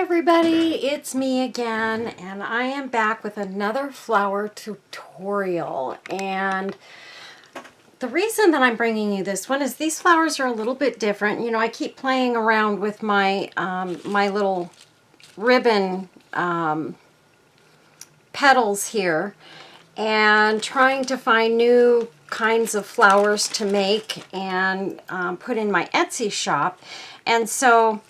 everybody, it's me again, and I am back with another flower tutorial. And the reason that I'm bringing you this one is these flowers are a little bit different. You know, I keep playing around with my my little ribbon petals here and trying to find new kinds of flowers to make and put in my Etsy shop. And so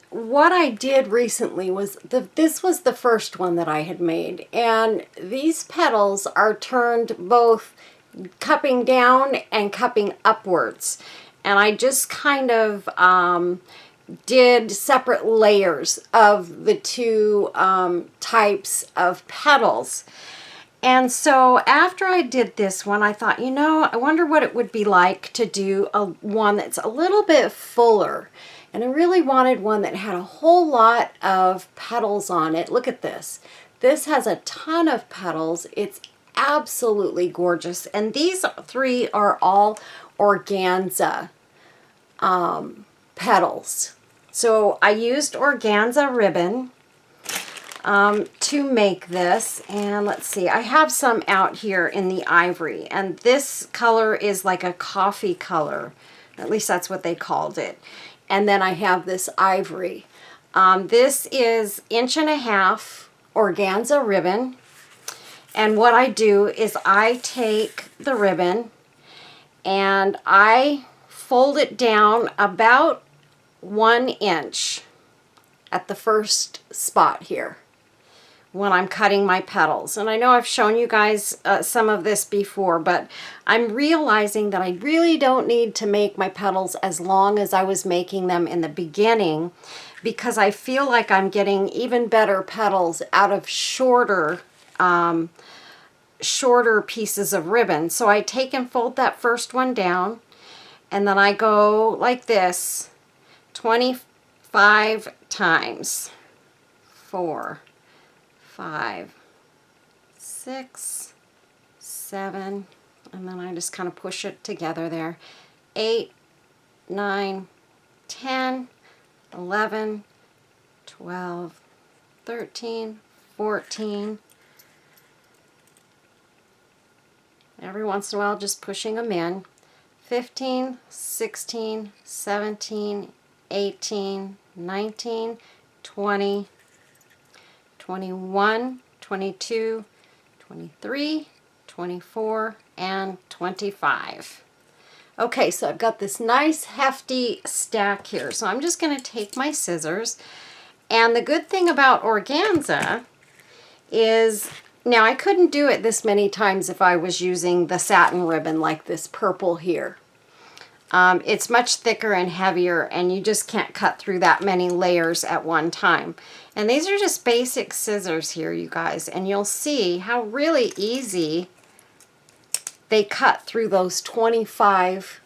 what I did recently was, this was the first one that I had made, and these petals are turned both cupping down and cupping upwards. And I just kind of did separate layers of the two types of petals. And so after I did this one, I thought, you know, I wonder what it would be like to do one that's a little bit fuller. And I really wanted one that had a whole lot of petals on it. Look at this. This has a ton of petals. It's absolutely gorgeous. And these three are all organza petals. So I used organza ribbon to make this. And let's see, I have some out here in the ivory. And this color is like a coffee color. At least that's what they called it. And then I have this ivory. This is 1.5" organza ribbon. And what I do is I take the ribbon and I fold it down about 1 inch at the first spot here when I'm cutting my petals. And I know I've shown you guys some of this before, but I'm realizing that I really don't need to make my petals as long as I was making them in the beginning, because I feel like I'm getting even better petals out of shorter pieces of ribbon. So I take and fold that first one down, and then I go like this 25 times. 4, 5, 6, 7, and then I just kind of push it together there. 8, 9, 10, 11, 12, 13, 14. Every once in a while just pushing them in. 15, 16, 17, 18, 19, 20, 21, 22, 23, 24, and 25. Okay, so I've got this nice hefty stack here. So I'm just going to take my scissors. And the good thing about organza is, now I couldn't do it this many times if I was using the satin ribbon like this purple here. It's much thicker and heavier, and you just can't cut through that many layers at one time. And these are just basic scissors here, you guys, and you'll see how really easy they cut through those 25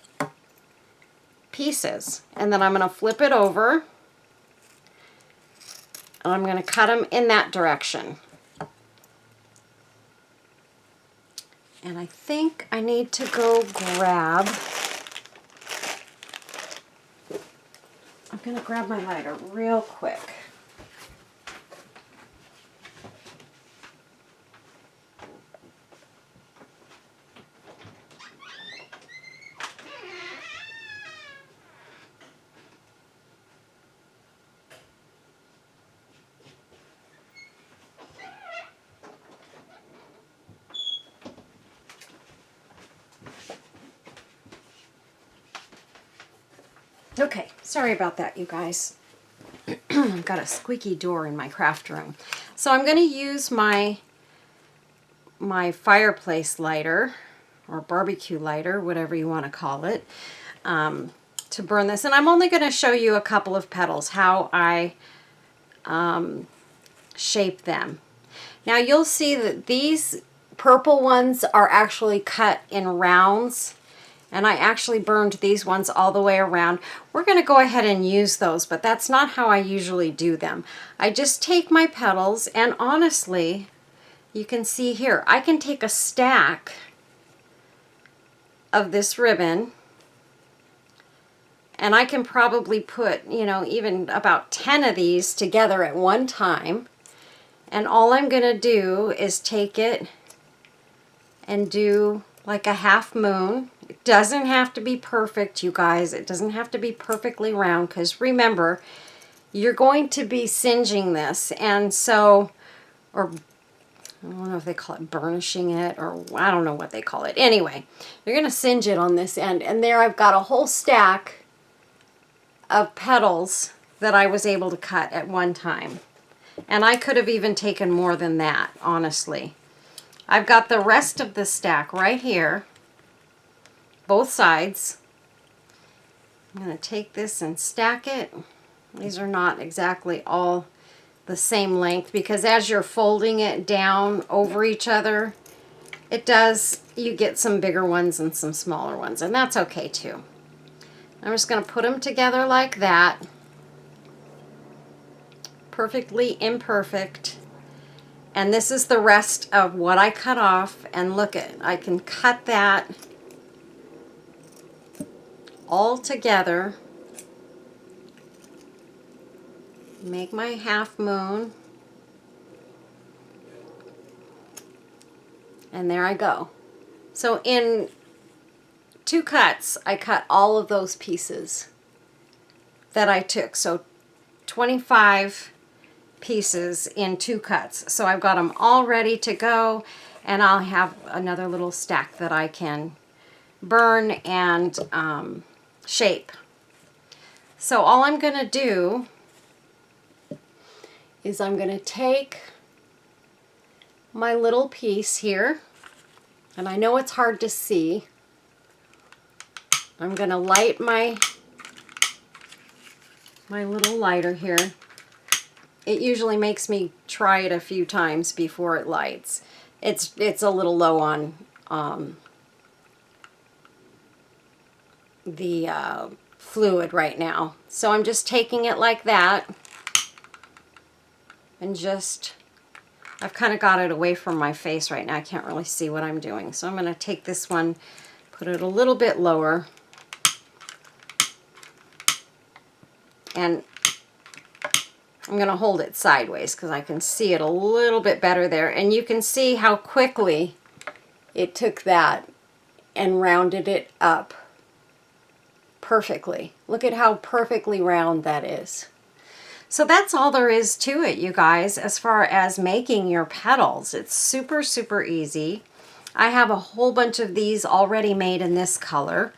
pieces. And then I'm going to flip it over, and I'm going to cut them in that direction. And I think I need to go grab, I'm going to grab my lighter real quick. Okay, sorry about that, you guys. I've got a squeaky door in my craft room. So I'm going to use my fireplace lighter, or barbecue lighter, whatever you want to call it, to burn this. And I'm only going to show you a couple of petals, how I shape them. Now you'll see that these purple ones are actually cut in rounds. And I actually burned these ones all the way around. We're going to go ahead and use those, but that's not how I usually do them. I just take my petals, and honestly, you can see here, I can take a stack of this ribbon And I can probably put, you know, even about 10 of these together at one time. And all I'm going to do is take it and do like a half moon. It doesn't have to be perfect, you guys. It doesn't have to be perfectly round, because remember, you're going to be singeing this. And so, or I don't know if they call it burnishing it, or I don't know what they call it. Anyway, you're going to singe it on this end. And there I've got a whole stack of petals that I was able to cut at one time. And I could have even taken more than that, honestly. I've got the rest of the stack right here, both sides. I'm going to take this and stack it. These are not exactly all the same length, because as you're folding it down over each other, you get some bigger ones and some smaller ones, and that's okay too. I'm just going to put them together like that. Perfectly imperfect. And this is the rest of what I cut off. And look I can cut that all together. Make my half moon. And there I go. So in 2 cuts, I cut all of those pieces that I took. So 25 pieces in 2 cuts. So I've got them all ready to go, and I'll have another little stack that I can burn and shape. So all I'm going to do is I'm going to take my little piece here, and I know it's hard to see. I'm going to light my little lighter here. It usually makes me try it a few times before it lights. It's a little low on the fluid right now. So I'm just taking it like that, and I've kind of got it away from my face right now. I can't really see what I'm doing. So I'm going to take this one, put it a little bit lower, and I'm going to hold it sideways because I can see it a little bit better there. And you can see how quickly it took that and rounded it up perfectly. Look at how perfectly round that is. So that's all there is to it, you guys, as far as making your petals. It's super, super easy. I have a whole bunch of these already made in this color.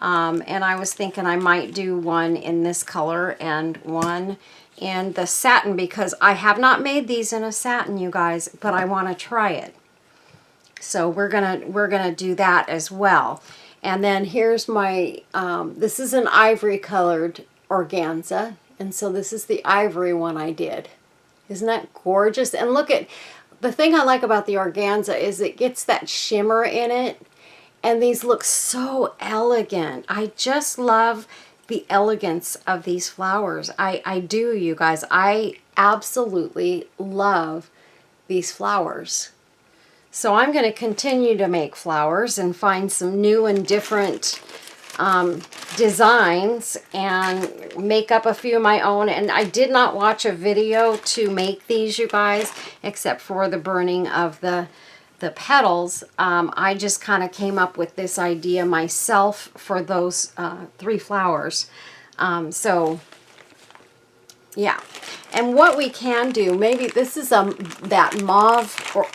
And I was thinking I might do one in this color and one in the satin, because I have not made these in a satin, you guys, but I want to try it. So we're gonna do that as well. And then here's my this is an ivory colored organza, and so this is the ivory one I did. Isn't that gorgeous? And look at the thing I like about the organza is it gets that shimmer in it, and these look so elegant. I just love the elegance of these flowers. I do, you guys. I absolutely love these flowers. So I'm going to continue to make flowers and find some new and different designs and make up a few of my own. And I did not watch a video to make these, you guys, except for the burning of the petals. I just kind of came up with this idea myself for those 3 flowers. So yeah. And what we can do, maybe this is that mauve or,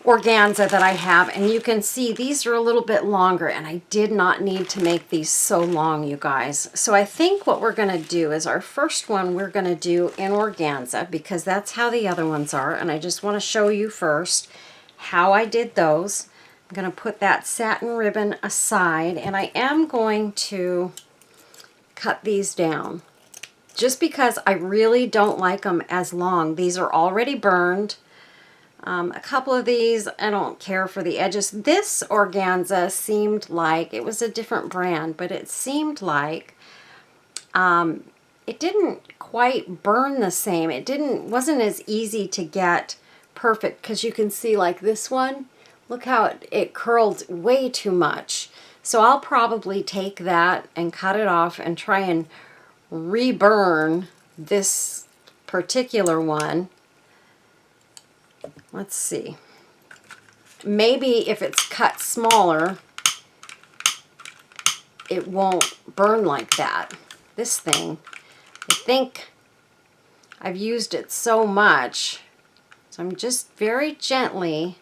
organza that I have, and you can see these are a little bit longer, and I did not need to make these so long, you guys. So I think what we're going to do is our first one we're going to do in organza, because that's how the other ones are, and I just want to show you first how I did those. I'm going to put that satin ribbon aside, and I am going to cut these down just because I really don't like them as long. These are already burned. A couple of these, I don't care for the edges. This organza seemed like, it was a different brand, but it seemed like it didn't quite burn the same. Wasn't as easy to get perfect, because you can see like this one, look how it curled way too much. So I'll probably take that and cut it off and try and reburn this particular one. Let's see. Maybe if it's cut smaller, it won't burn like that. This thing, I think I've used it so much, so I'm just very gently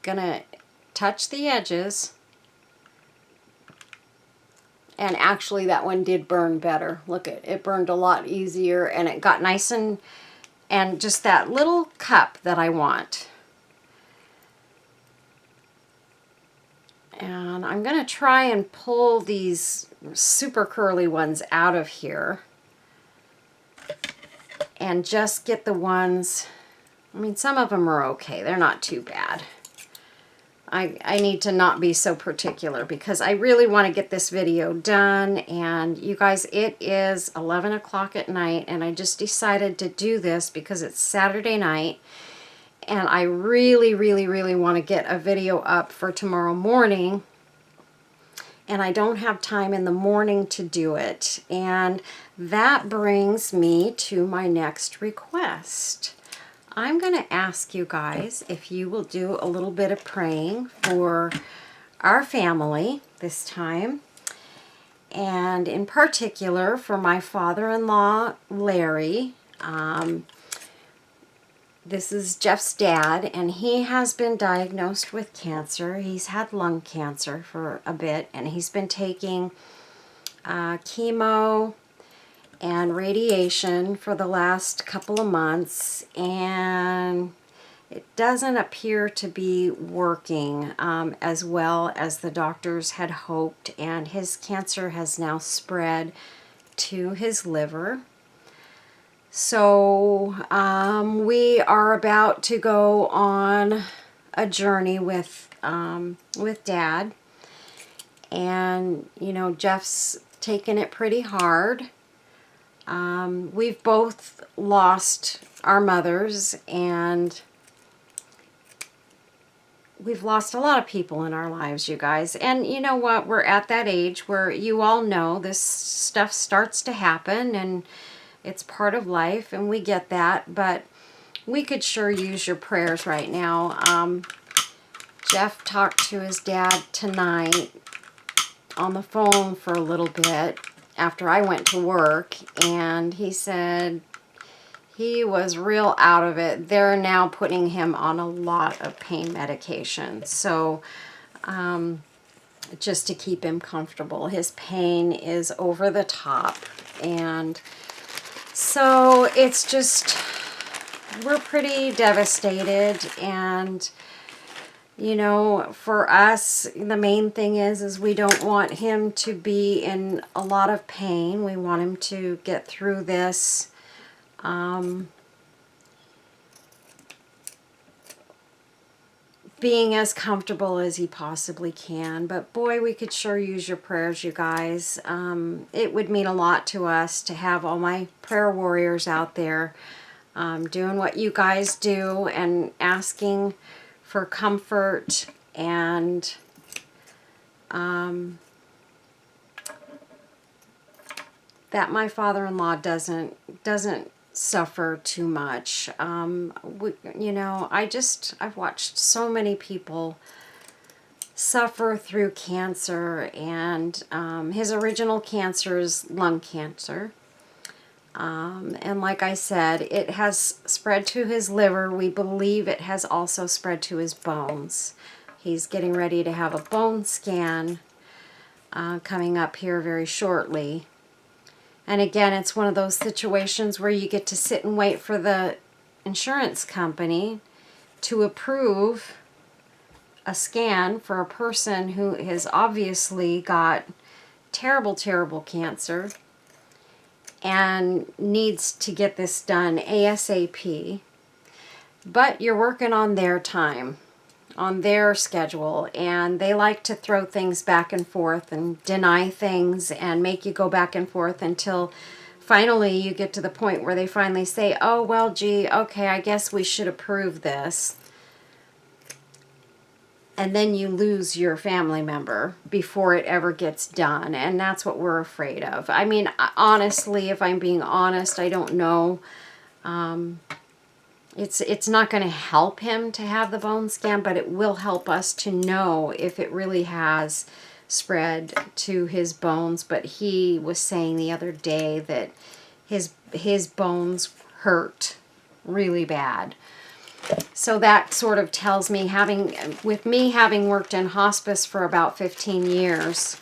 gonna touch the edges. And actually that one did burn better. Look, it burned a lot easier, and it got nice and just that little cup that I want. And I'm gonna try and pull these super curly ones out of here and just get the ones, I mean, some of them are okay. They're not too bad. I need to not be so particular because I really want to get this video done. And you guys, it is 11 o'clock at night, and I just decided to do this because it's Saturday night, and I really, really, really want to get a video up for tomorrow morning, and I don't have time in the morning to do it. And that brings me to my next request. I'm going to ask you guys if you will do a little bit of praying for our family this time, and in particular for my father-in-law, Larry. This is Jeff's dad, and he has been diagnosed with cancer. He's had lung cancer for a bit, and he's been taking chemo and radiation for the last couple of months, and it doesn't appear to be working as well as the doctors had hoped, and his cancer has now spread to his liver. So we are about to go on a journey with Dad, and you know, Jeff's taken it pretty hard. We've both lost our mothers, and we've lost a lot of people in our lives, you guys. And you know what? We're at that age where you all know this stuff starts to happen, and it's part of life, and we get that. But we could sure use your prayers right now. Jeff talked to his dad tonight on the phone for a little bit after I went to work, and he said he was real out of it. They're now putting him on a lot of pain medication, so just to keep him comfortable. His pain is over the top, and so it's just, we're pretty devastated. And you know, for us, the main thing is we don't want him to be in a lot of pain. We want him to get through this being as comfortable as he possibly can. But boy, we could sure use your prayers, you guys. It would mean a lot to us to have all my prayer warriors out there doing what you guys do and asking for comfort, and that my father-in-law doesn't suffer too much. You know, I've watched so many people suffer through cancer, and his original cancer is lung cancer. And like I said, it has spread to his liver. We believe it has also spread to his bones. He's getting ready to have a bone scan coming up here very shortly. And again, it's one of those situations where you get to sit and wait for the insurance company to approve a scan for a person who has obviously got terrible, terrible cancer and needs to get this done ASAP. But you're working on their time, on their schedule, and they like to throw things back and forth and deny things and make you go back and forth until finally you get to the point where they finally say, oh, well, gee, okay, I guess we should approve this. and then you lose your family member before it ever gets done. And that's what we're afraid of. I mean, honestly, if I'm being honest, I don't know. It's not going to help him to have the bone scan, but it will help us to know if it really has spread to his bones. But he was saying the other day that his bones hurt really bad. So that sort of tells me, with me having worked in hospice for about 15 years,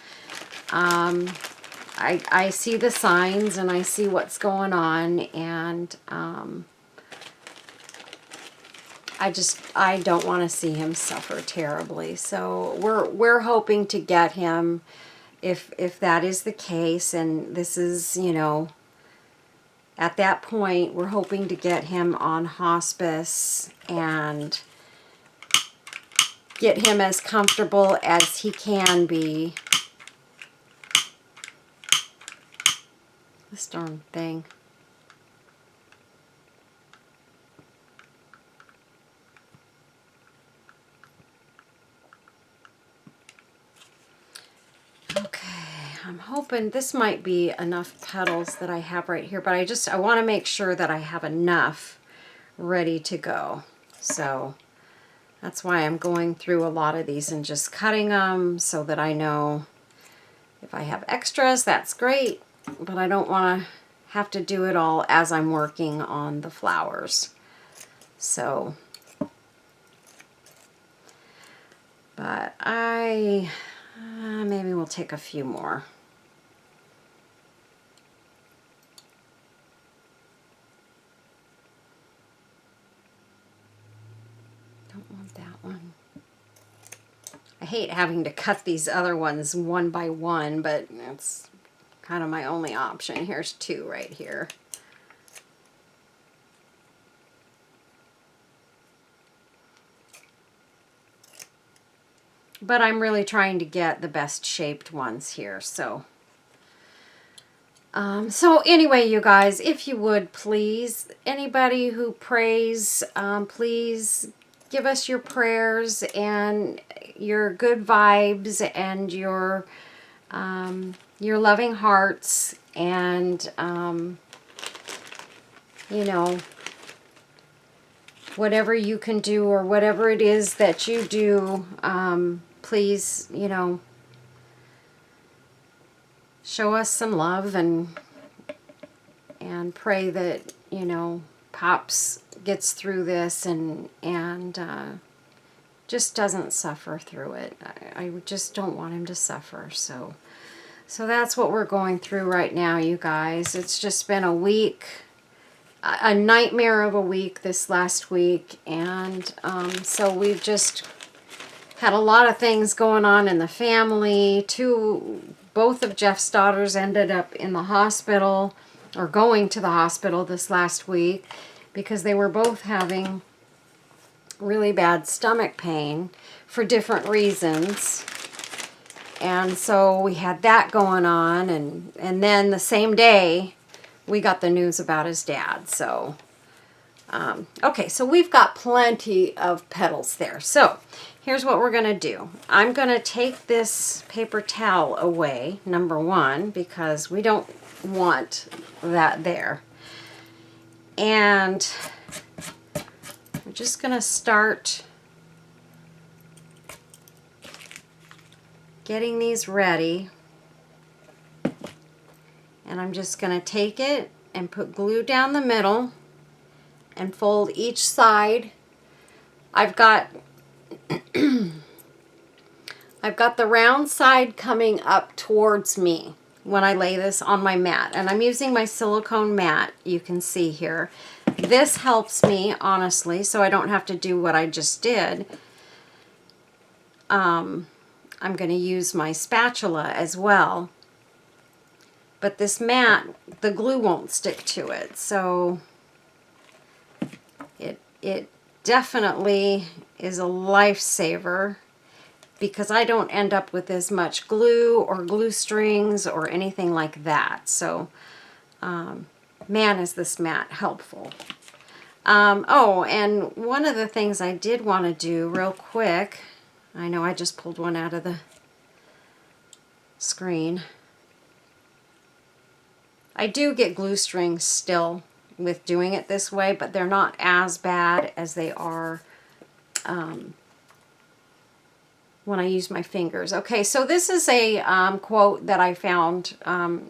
I see the signs and I see what's going on, and I don't want to see him suffer terribly. So we're hoping to get him, if that is the case, and this is, you know, at that point, we're hoping to get him on hospice and get him as comfortable as he can be. This darn thing. Okay, I'm hoping this might be enough petals that I have right here, but I want to make sure that I have enough ready to go. So that's why I'm going through a lot of these and just cutting them so that I know if I have extras, that's great, but I don't want to have to do it all as I'm working on the flowers. So, but maybe we'll take a few more. Don't want that one. I hate having to cut these other ones one by one, but it's kind of my only option. Here's two right here. But I'm really trying to get the best shaped ones here, so. So anyway, you guys, if you would please, anybody who prays, please give us your prayers and your good vibes and your loving hearts, and you know, whatever you can do or whatever it is that you do, please, you know, show us some love and pray that, you know, Pops gets through this and just doesn't suffer through it. I just don't want him to suffer. So that's what we're going through right now, you guys. It's just been a week, a nightmare of a week this last week, and so we've just had a lot of things going on in the family. Both of Jeff's daughters ended up in the hospital, or going to the hospital this last week, because they were both having really bad stomach pain for different reasons. And so we had that going on, and then the same day we got the news about his dad. So okay, so we've got plenty of petals there. So here's what we're going to do. I'm going to take this paper towel away, number one, because we don't want that there. And I'm just going to start getting these ready. And I'm just going to take it and put glue down the middle and fold each side. I've got the round side coming up towards me when I lay this on my mat, and I'm using my silicone mat, you can see here. This helps me, honestly, so I don't have to do what I just did. I'm going to use my spatula as well, but this mat, the glue won't stick to it, so it definitely is a lifesaver, because I don't end up with as much glue or glue strings or anything like that. So, man, is this mat helpful. Oh, and one of the things I did want to do real quick, I know I just pulled one out of the screen. I do get glue strings still with doing it this way, but they're not as bad as they are when I use my fingers. Okay, so this is a quote that I found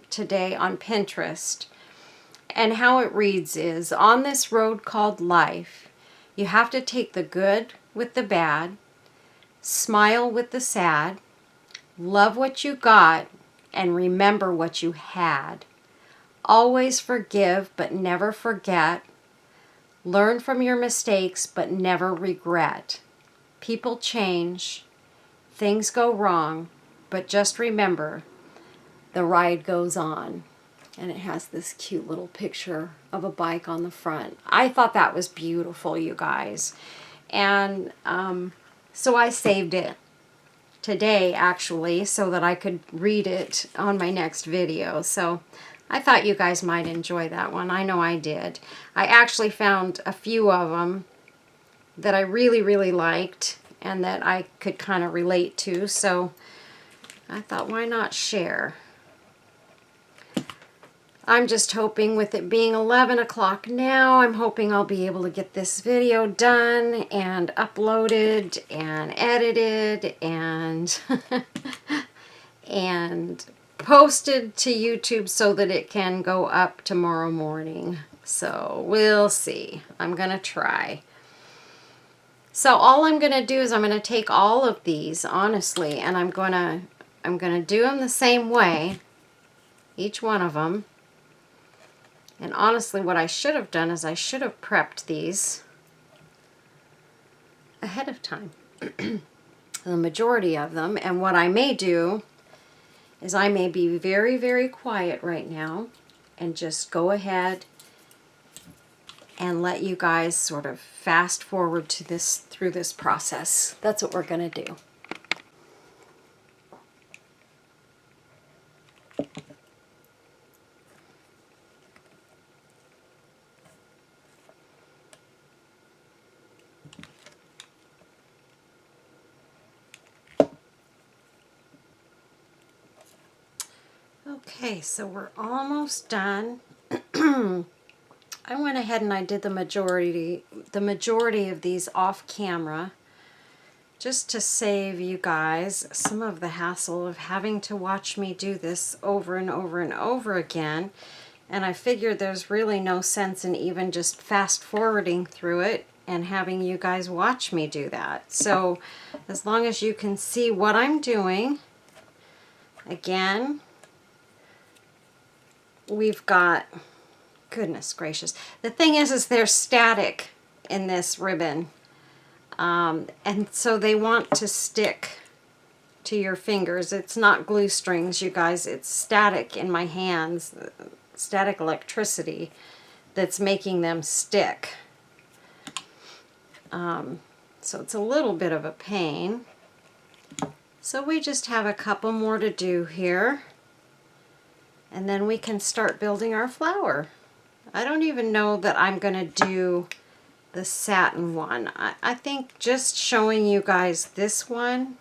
today on Pinterest. And how it reads is, on this road called life, you have to take the good with the bad, smile with the sad, love what you got, and remember what you had. Always forgive, but never forget. Learn from your mistakes, but never regret. People change. Things go wrong, but just remember, the ride goes on. And it has this cute little picture of a bike on the front. I thought that was beautiful, you guys. And so I saved it today, actually, so that I could read it on my next video. So I thought you guys might enjoy that one. I know I did. I actually found a few of them that I really, really liked and that I could kind of relate to. So I thought, why not share? I'm just hoping, with it being 11 o'clock now, I'm hoping I'll be able to get this video done and uploaded and edited and and posted to YouTube so that it can go up tomorrow morning. So we'll see. I'm going to try. So all I'm going to do is I'm going to take all of these, honestly, and I'm going to do them the same way, each one of them. And honestly, what I should have done is I should have prepped these ahead of time, the majority of them. And what I may do is I may be very, very quiet right now and just go ahead and let you guys sort of fast forward to this, through this process. That's what we're going to do. Okay, so we're almost done. I went ahead and I did the majority of these off camera, just to save you guys some of the hassle of having to watch me do this over and over and over again. And I figured there's really no sense in even just fast forwarding through it and having you guys watch me do that. So as long as you can see what I'm doing, again, we've got, goodness gracious, the thing is they're static in this ribbon, and so they want to stick to your fingers. It's not glue strings, you guys, it's static in my hands, static electricity that's making them stick. So it's a little bit of a pain. So we just have a couple more to do here. And then we can start building our flower. I don't even know that I'm going to do the satin one. I think just showing you guys this one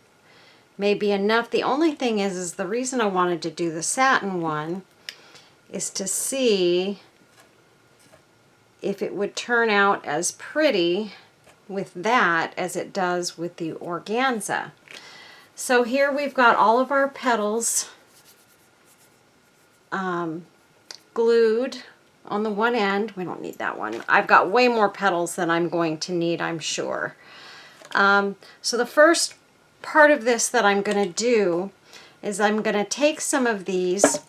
may be enough. The only thing is the reason I wanted to do the satin one is to see if it would turn out as pretty with that as it does with the organza. So here we've got all of our petals glued on the one end. We don't need that one. I've got way more petals than I'm going to need, I'm sure. So the first part of this that I'm going to do is I'm going to take some of these,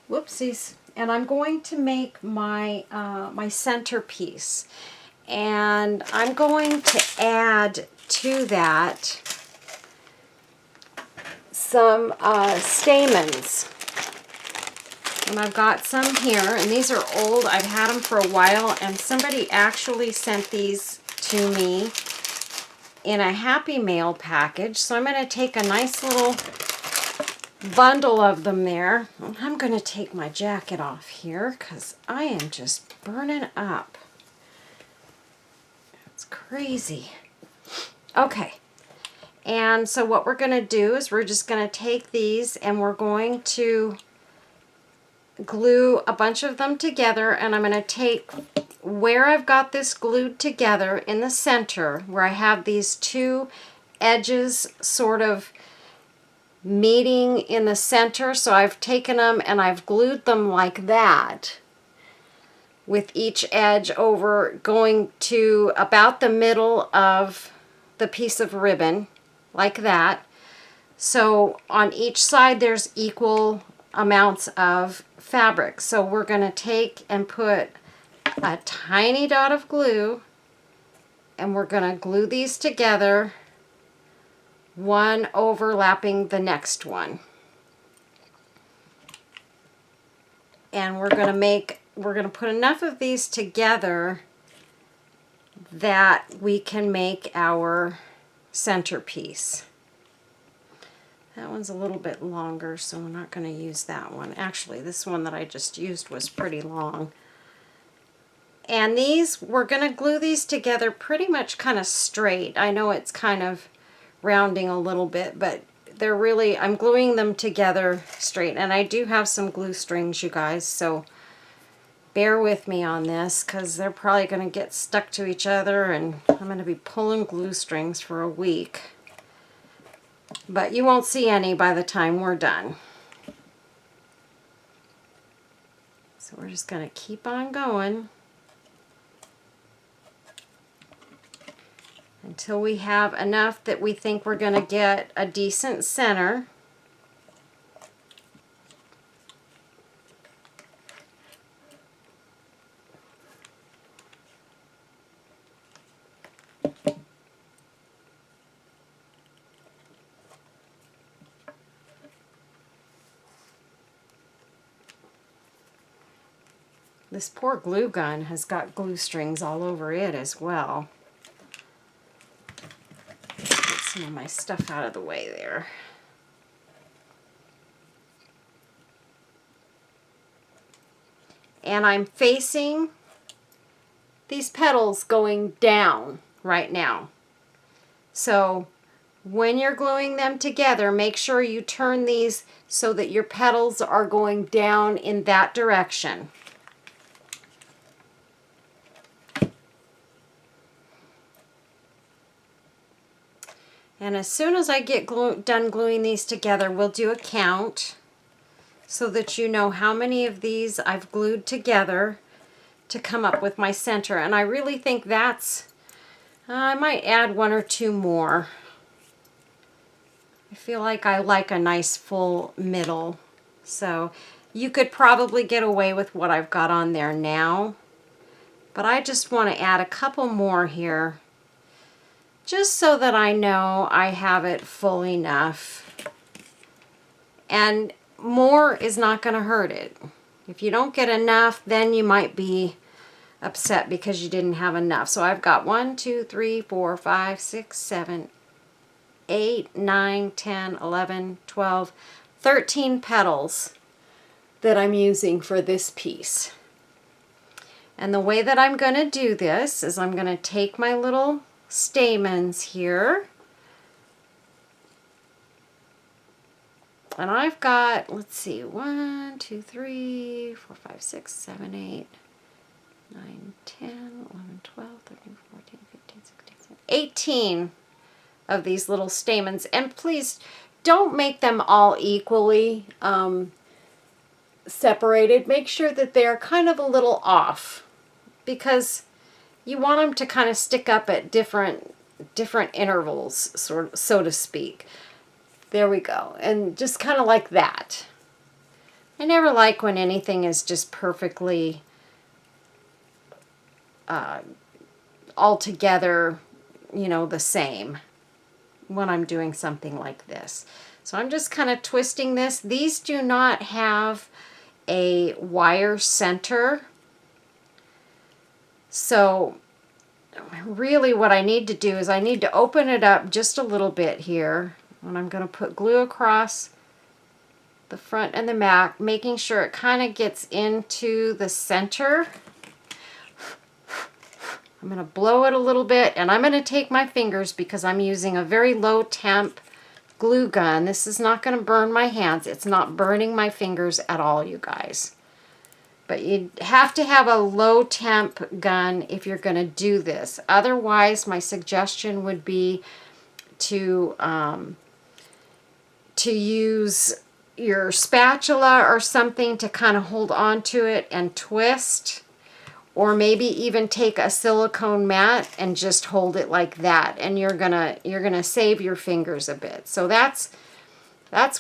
whoopsies, and I'm going to make my my centerpiece. And I'm going to add to that some stamens. And I've got some here, and these are old. I've had them for a while, and somebody actually sent these to me in a Happy Mail package. So I'm going to take a nice little bundle of them there. I'm going to take my jacket off here because I am just burning up. It's crazy. Okay. And so what we're going to do is we're just going to take these and we're going to glue a bunch of them together, and I'm going to take where I've got this glued together in the center, where I have these two edges sort of meeting in the center. So I've taken them and I've glued them like that, with each edge over going to about the middle of the piece of ribbon, like that. So on each side there's equal amounts of fabric. So we're going to take and put a tiny dot of glue, and we're going to glue these together, one overlapping the next one. And we're going to put enough of these together that we can make our centerpiece. That one's a little bit longer, so we're not going to use that one. Actually, this one that I just used was pretty long. And these, we're going to glue these together pretty much kind of straight. I know it's kind of rounding a little bit, but they're really, I'm gluing them together straight. And I do have some glue strings, you guys, so bear with me on this, because they're probably going to get stuck to each other, and I'm going to be pulling glue strings for a week. But you won't see any by the time we're done. So we're just going to keep on going until we have enough that we think we're going to get a decent center. This poor glue gun has got glue strings all over it as well. Get some of my stuff out of the way there. And I'm facing these petals going down right now. So when you're gluing them together, make sure you turn these so that your petals are going down in that direction. And as soon as I get done gluing these together, we'll do a count so that you know how many of these I've glued together to come up with my center. And I really think that's, I might add one or two more. I feel like I like a nice full middle. So you could probably get away with what I've got on there now, but I just want to add a couple more here, just so that I know I have it full enough. And more is not going to hurt it. If you don't get enough, then you might be upset because you didn't have enough. So I've got 1, 2, 3, 4, 5, 6, 7, 8, 9, 10, 11, 12, 13 petals that I'm using for this piece. And the way that I'm going to do this is I'm going to take my little stamens here, and I've got, let's see, 1, 2, 3, 4, 5, 6, 7, 8, 9, 10, 11, 12, 13, 14, 15, 16, 17, 18 of these little stamens. And please don't make them all equally separated. Make sure that they're kind of a little off, because you want them to kind of stick up at different intervals, sort of, so to speak. There we go. And just kind of like that. I never like when anything is just perfectly all together, you know, the same when I'm doing something like this. So I'm just kind of twisting this. These do not have a wire center. So really what I need to do is I need to open it up just a little bit here. And I'm going to put glue across the front and the back, making sure it kind of gets into the center. I'm going to blow it a little bit, and I'm going to take my fingers because I'm using a very low temp glue gun. This is not going to burn my hands. It's not burning my fingers at all, you guys. But you have to have a low temp gun if you're going to do this. Otherwise, my suggestion would be to use your spatula or something to kind of hold on to it and twist. Or maybe even take a silicone mat and just hold it like that, and you're gonna save your fingers a bit. So that's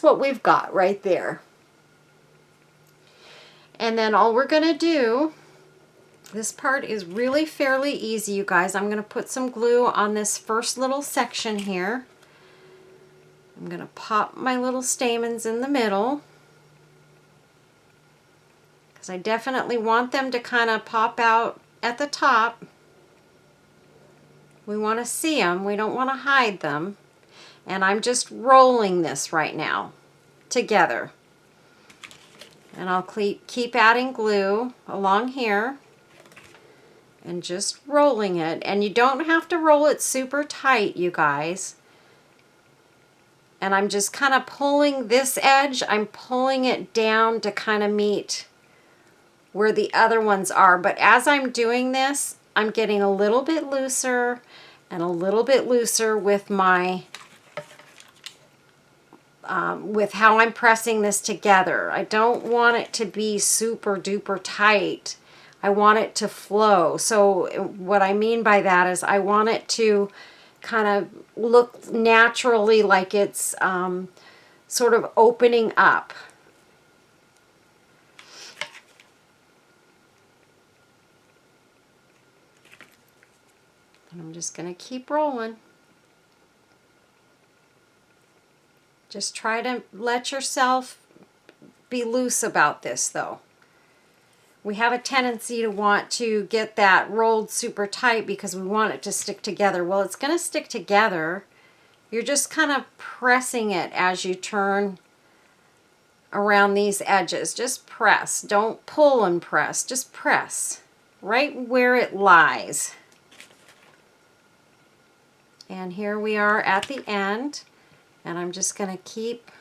what we've got right there. And then all we're gonna do, this part is really fairly easy, you guys. I'm gonna put some glue on this first little section here. I'm gonna pop my little stamens in the middle, because I definitely want them to kind of pop out at the top. We want to see them. We don't want to hide them. And I'm just rolling this right now together. And I'll keep adding glue along here and just rolling it. And you don't have to roll it super tight, you guys. And I'm just kind of pulling this edge. I'm pulling it down to kind of meet where the other ones are. But as I'm doing this, I'm getting a little bit looser and a little bit looser with my with how I'm pressing this together. I don't want it to be super duper tight. I want it to flow. So what I mean by that is I want it to kind of look naturally like it's sort of opening up. And I'm just going to keep rolling. Just try to let yourself be loose about this, though. We have a tendency to want to get that rolled super tight because we want it to stick together. Well, it's going to stick together. You're just kind of pressing it as you turn around these edges. Just press. Don't pull and press. Just press right where it lies. And here we are at the end, and I'm just going to keep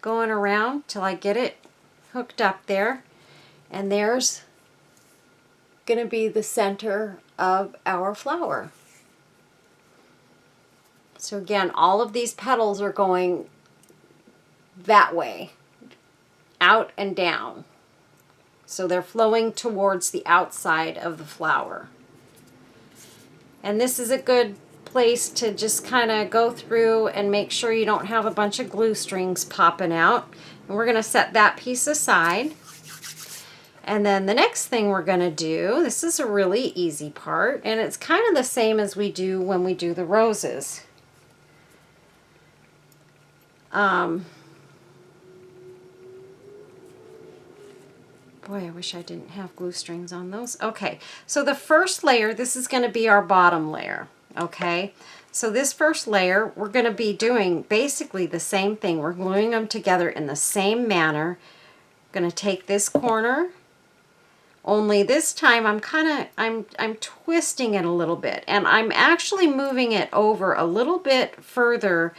going around till I get it hooked up there. And there's going to be the center of our flower. So again, all of these petals are going that way, out and down. So they're flowing towards the outside of the flower. And this is a good place to just kind of go through and make sure you don't have a bunch of glue strings popping out. And we're going to set that piece aside. And then the next thing we're going to do, this is a really easy part, and it's kind of the same as we do when we do the roses. Boy, I wish I didn't have glue strings on those. Okay, so the first layer, this is going to be our bottom layer, okay? So this first layer, we're going to be doing basically the same thing. We're gluing them together in the same manner. I'm going to take this corner, only this time I'm twisting it a little bit, and I'm actually moving it over a little bit further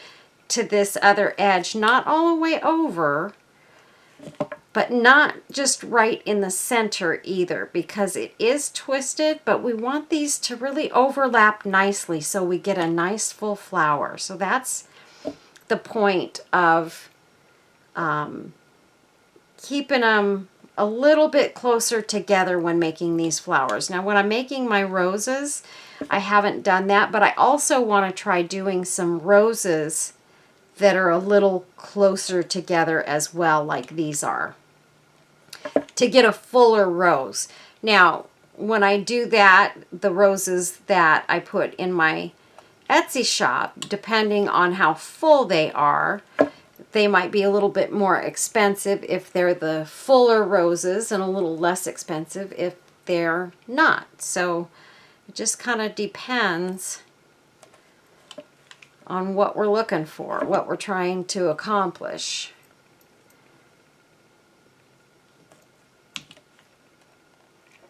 to this other edge, not all the way over, but not just right in the center either, because it is twisted, but we want these to really overlap nicely so we get a nice full flower. So that's the point of keeping them a little bit closer together when making these flowers. Now when I'm making my roses, I haven't done that, but I also want to try doing some roses that are a little closer together as well, like these are, to get a fuller rose. Now, when I do that, the roses that I put in my Etsy shop, depending on how full they are, they might be a little bit more expensive if they're the fuller roses and a little less expensive if they're not. So it just kind of depends on what we're looking for, what we're trying to accomplish.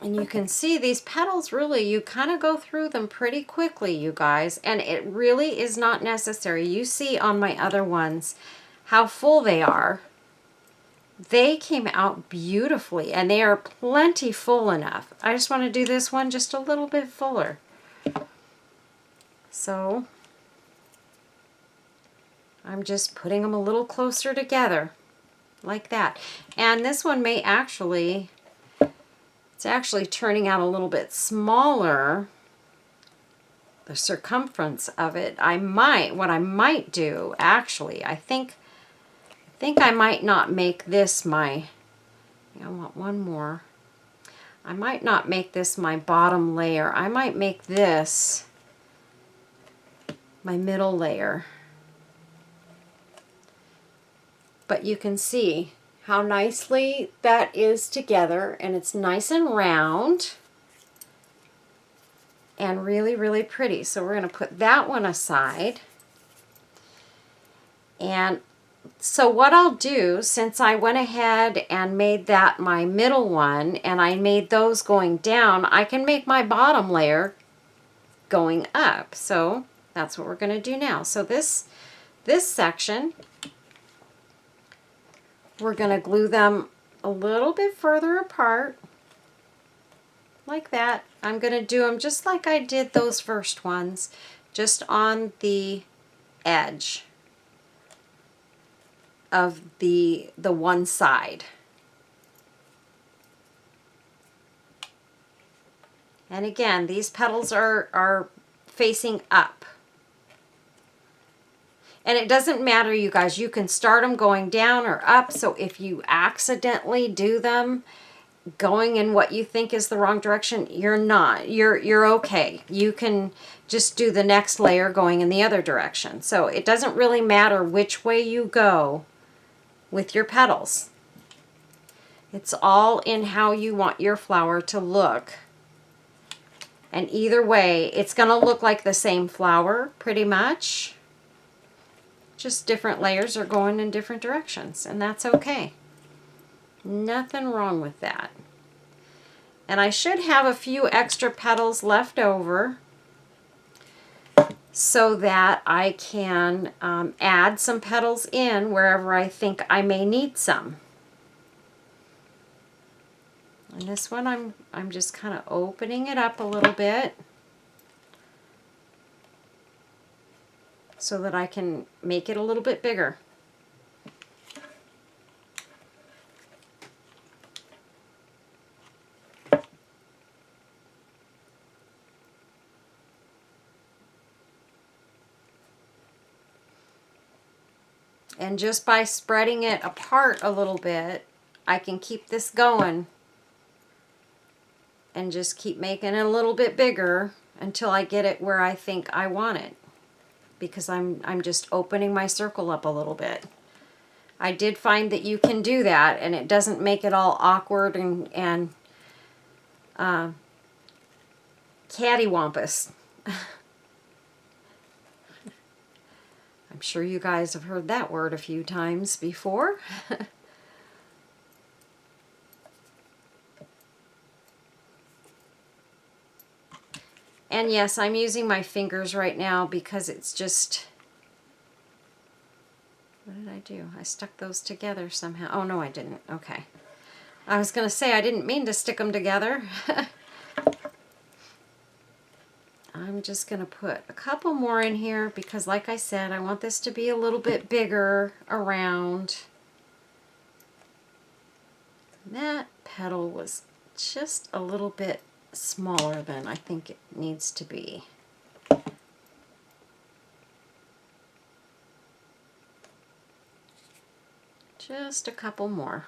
And you can see these petals really, you kind of go through them pretty quickly, you guys, and it really is not necessary. You see on my other ones how full they are. They came out beautifully, and they are plenty full enough. I just want to do this one just a little bit fuller. So I'm just putting them a little closer together, like that. And this one may actually, it's actually turning out a little bit smaller, the circumference of it. What I might do, actually, I think I might not make this my, I want one more. I might not make this my bottom layer. I might make this my middle layer. But you can see how nicely that is together, and it's nice and round and really, really pretty. So we're going to put that one aside. And so what I'll do, since I went ahead and made that my middle one, and I made those going down, I can make my bottom layer going up. So that's what we're going to do now. So this section, we're going to glue them a little bit further apart, like that. I'm going to do them just like I did those first ones, just on the edge of the one side. And again, these petals are facing up. And it doesn't matter, you guys, you can start them going down or up, so if you accidentally do them going in what you think is the wrong direction, you're okay. You can just do the next layer going in the other direction. So it doesn't really matter which way you go with your petals. It's all in how you want your flower to look. And either way, it's going to look like the same flower pretty much. Just different layers are going in different directions, and that's okay. Nothing wrong with that. And I should have a few extra petals left over so that I can add some petals in wherever I think I may need some. And this one I'm just kind of opening it up a little bit so that I can make it a little bit bigger. And just by spreading it apart a little bit, I can keep this going and just keep making it a little bit bigger until I get it where I think I want it, because I'm just opening my circle up a little bit. I did find that you can do that, and it doesn't make it all awkward and cattywampus. I'm sure you guys have heard that word a few times before. And yes, I'm using my fingers right now because it's just... What did I do? I stuck those together somehow. Oh, no, I didn't. Okay. I was going to say I didn't mean to stick them together. I'm just going to put a couple more in here because, like I said, I want this to be a little bit bigger around. That petal was just a little bit smaller than I think it needs to be. Just a couple more.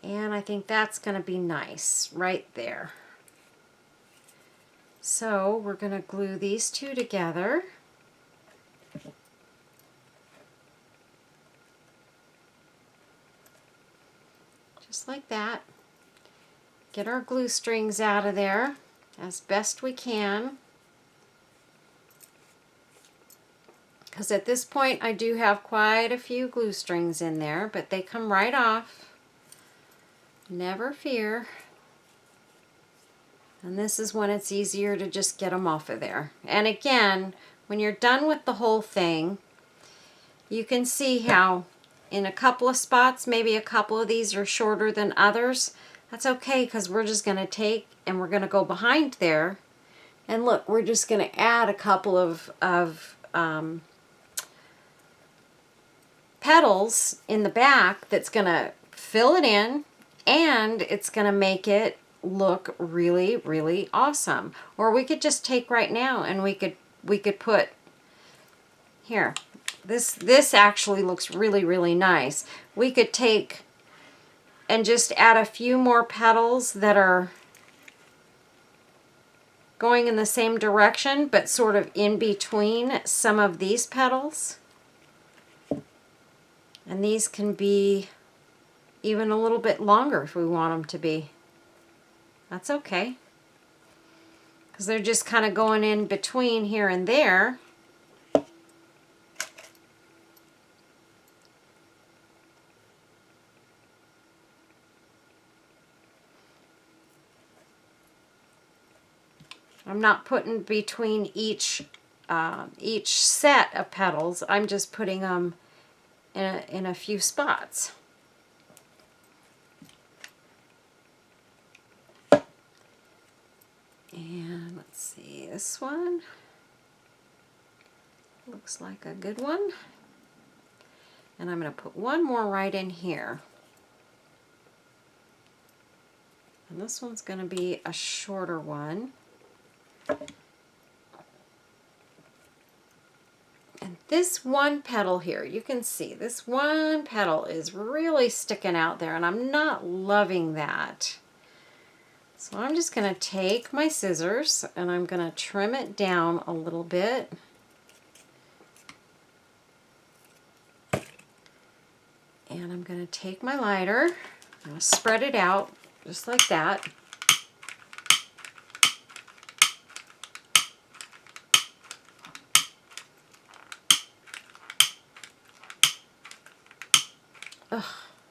And I think that's going to be nice right there. So we're going to glue these two together. Just like that. get our glue strings out of there as best we can. Because at this point I do have quite a few glue strings in there, but they come right off. Never fear. And this is when it's easier to just get them off of there. And again, when you're done with the whole thing, you can see how in a couple of spots, maybe a couple of these are shorter than others. That's okay, because we're just going to take and we're going to go behind there. And look, we're just going to add a couple of petals in the back that's going to fill it in, and it's going to make it look really, really awesome. Or we could just take right now and we could put here. This actually looks really, really nice. We could take and just add a few more petals that are going in the same direction, but sort of in between some of these petals. And these can be even a little bit longer if we want them to be. That's okay. Because they're just kind of going in between here and there. I'm not putting between each set of petals. I'm just putting them in a few spots. And let's see, this one looks like a good one. And I'm going to put one more right in here. And this one's going to be a shorter one. And this one petal here, you can see this one petal is really sticking out there, and I'm not loving that. So I'm just going to take my scissors and I'm going to trim it down a little bit. And I'm going to take my lighter, I'm going to spread it out just like that. Ugh,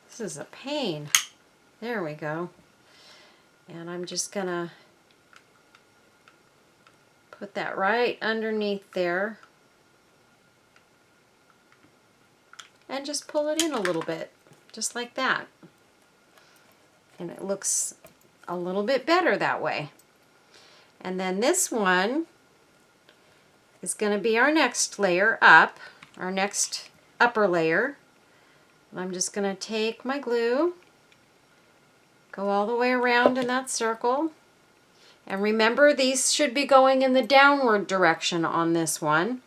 this is a pain. There we go. And I'm just gonna put that right underneath there and just pull it in a little bit, just like that. And it looks a little bit better that way. And then this one is going to be our next layer up, our next upper layer. I'm just going to take my glue, go all the way around in that circle. And remember, these should be going in the downward direction on this one.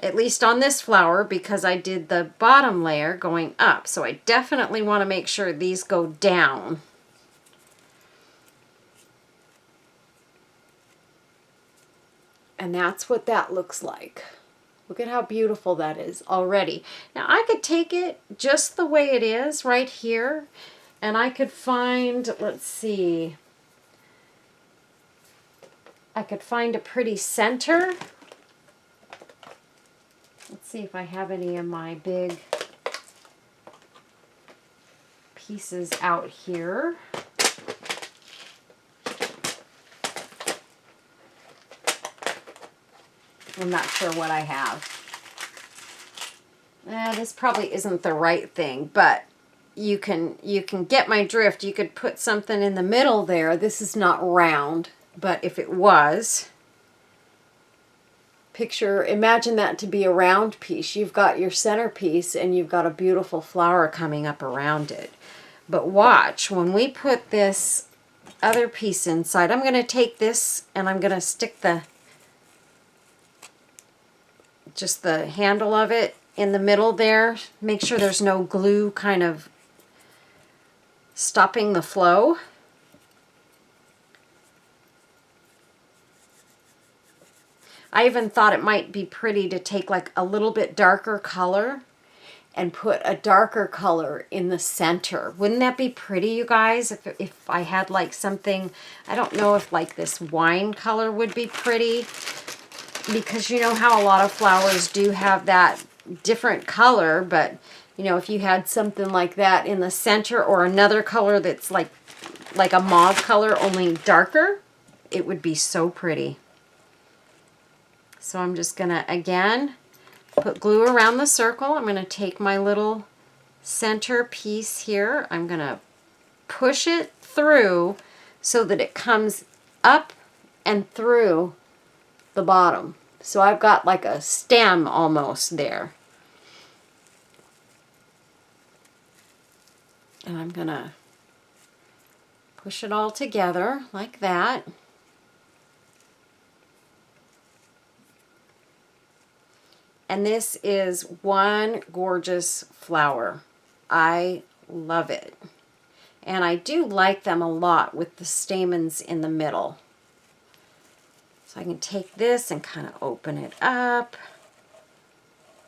At least on this flower, because I did the bottom layer going up. So I definitely want to make sure these go down. And that's what that looks like. Look at how beautiful that is already. Now I could take it just the way it is right here, and I could find, let's see, I could find a pretty center. Let's see if I have any of my big pieces out here. I'm not sure what I have. This probably isn't the right thing, but you can get my drift. You could put something in the middle there. This is not round, but if it was, imagine that to be a round piece. You've got your centerpiece and you've got a beautiful flower coming up around it. But watch, when we put this other piece inside, I'm going to take this and I'm going to stick just the handle of it in the middle there. Make sure there's no glue kind of stopping the flow. I even thought it might be pretty to take like a little bit darker color and put a darker color in the center. Wouldn't that be pretty, you guys? If I had like something, I don't know if like this wine color would be pretty, because you know how a lot of flowers do have that different color, but you know, if you had something like that in the center, or another color that's like a mauve color, only darker, it would be so pretty. So I'm just gonna, again, put glue around the circle. I'm gonna take my little center piece here. I'm gonna push it through so that it comes up and through the bottom. So I've got like a stem almost there. And I'm gonna push it all together like that. And this is one gorgeous flower. I love it. And I do like them a lot with the stamens in the middle. So I can take this and kind of open it up.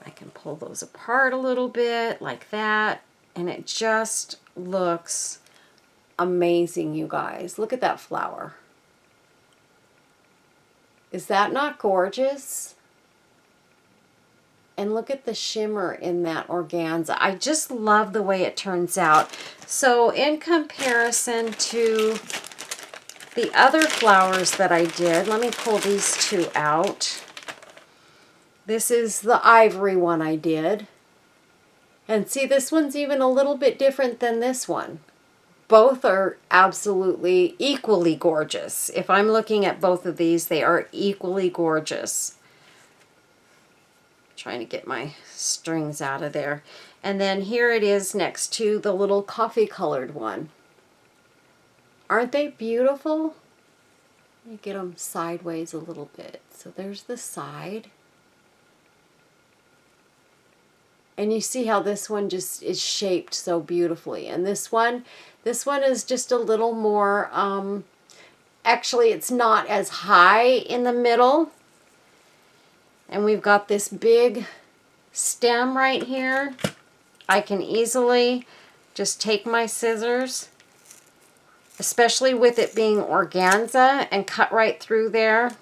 I can pull those apart a little bit like that. And it just looks amazing, you guys. Look at that flower. Is that not gorgeous? And look at the shimmer in that organza. I just love the way it turns out. So in comparison to the other flowers that I did, let me pull these two out. This is the ivory one I did. And see, this one's even a little bit different than this one. Both are absolutely equally gorgeous. If I'm looking at both of these, they are equally gorgeous. Trying to get my strings out of there. And then here it is next to the little coffee colored one. Aren't they beautiful? Let me get them sideways a little bit. So there's the side. And you see how this one just is shaped so beautifully. And this one is just a little more, actually it's not as high in the middle. And we've got this big stem right here. I can easily just take my scissors, especially with it being organza, and cut right through there.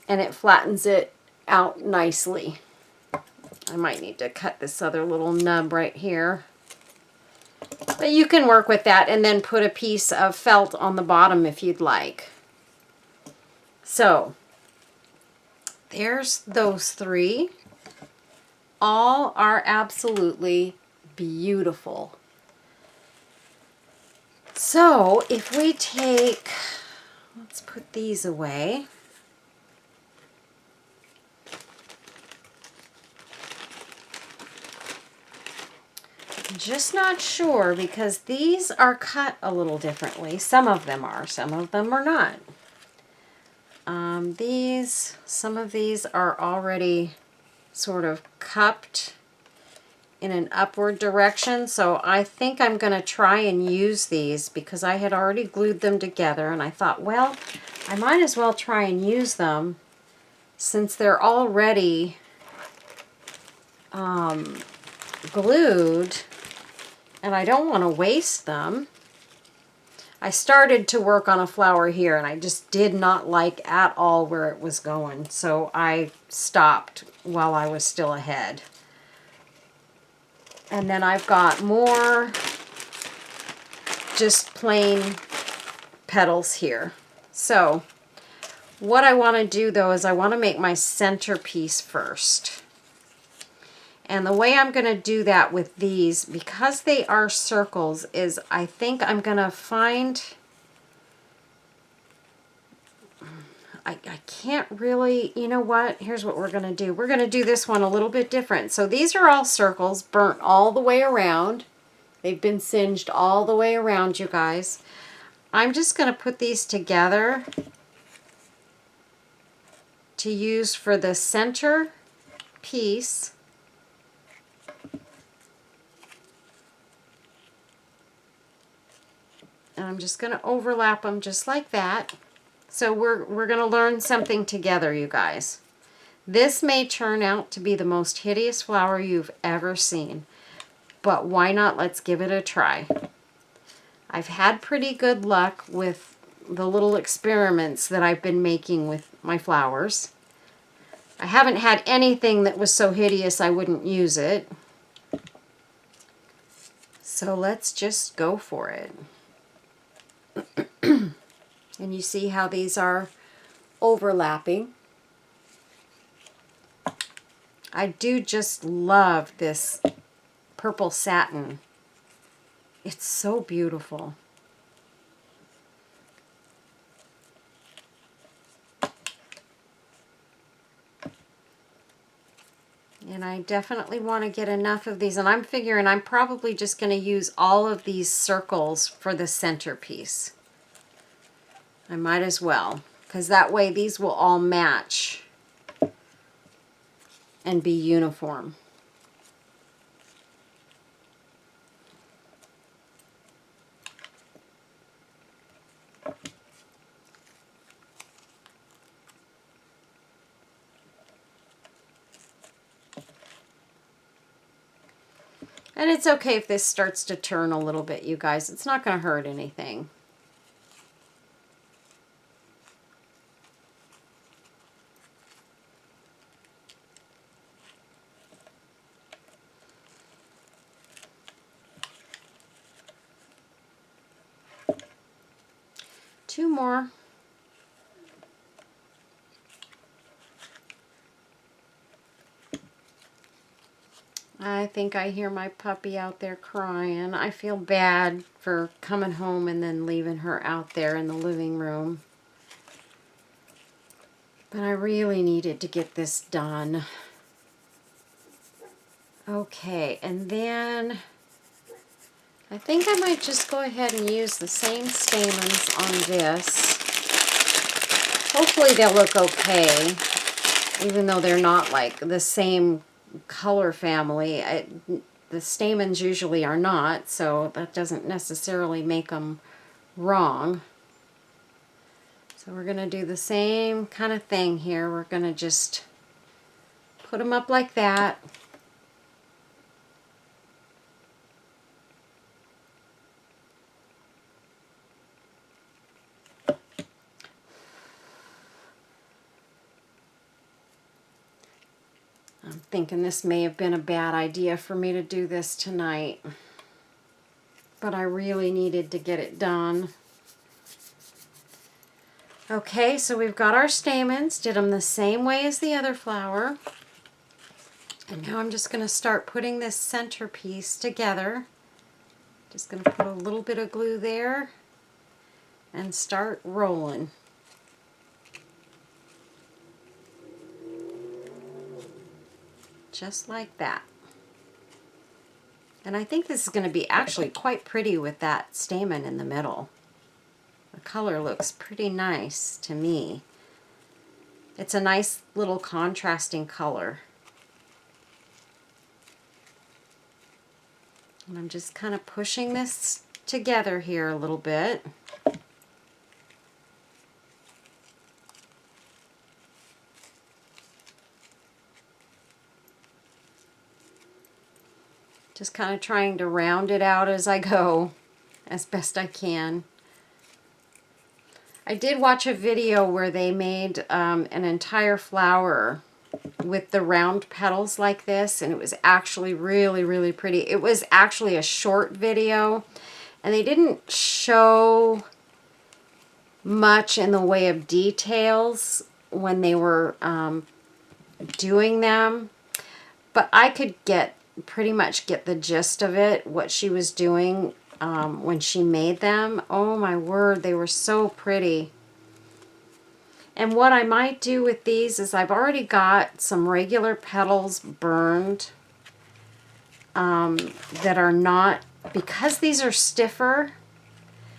And it flattens it out nicely. I might need to cut this other little nub right here. But you can work with that and then put a piece of felt on the bottom if you'd like. So, there's those three. All are absolutely beautiful. So, if we take, let's put these away. Just not sure because these are cut a little differently. Some of them are, some of them are not. Some of these are already sort of cupped in an upward direction, so I think I'm going to try and use these because I had already glued them together, and I thought, well, I might as well try and use them since they're already glued, and I don't want to waste them. I started to work on a flower here and I just did not like at all where it was going, so I stopped while I was still ahead. And then I've got more just plain petals here. So what I want to do though is I want to make my centerpiece first. And the way I'm going to do that with these, because they are circles, is I think I'm going to find, I can't really, you know what, here's what we're going to do. We're going to do this one a little bit different. So these are all circles, burnt all the way around. They've been singed all the way around, you guys. I'm just going to put these together to use for the center piece. And I'm just going to overlap them just like that. So we're going to learn something together, you guys. This may turn out to be the most hideous flower you've ever seen, but why not? Let's give it a try. I've had pretty good luck with the little experiments that I've been making with my flowers. I haven't had anything that was so hideous I wouldn't use it. So let's just go for it. And you see how these are overlapping. I do just love this purple satin. It's so beautiful. And I definitely want to get enough of these. And I'm figuring I'm probably just going to use all of these circles for the centerpiece. I might as well, because that way these will all match and be uniform. And it's okay if this starts to turn a little bit, you guys. It's not going to hurt anything. Two more. I think I hear my puppy out there crying. I feel bad for coming home and then leaving her out there in the living room. But I really needed to get this done. Okay, and then I think I might just go ahead and use the same stamens on this. Hopefully they'll look okay, even though they're not like the same color family. The stamens usually are not, so that doesn't necessarily make them wrong. So we're going to do the same kind of thing here. We're going to just put them up like that. I'm thinking this may have been a bad idea for me to do this tonight, but I really needed to get it done. Okay, so we've got our stamens, did them the same way as the other flower. And now I'm just going to start putting this centerpiece together. Just going to put a little bit of glue there and start rolling. Just like that. And I think this is going to be actually quite pretty with that stamen in the middle. The color looks pretty nice to me. It's a nice little contrasting color. And I'm just kind of pushing this together here a little bit. Just kind of trying to round it out as I go, as best I can. I did watch a video where they made an entire flower with the round petals like this, and it was actually really, really pretty. It was actually a short video, and they didn't show much in the way of details when they were doing them, but I could pretty much get the gist of it, what she was doing when she made them. Oh my word, they were so pretty. And what I might do with these is I've already got some regular petals burned that are not, because these are stiffer,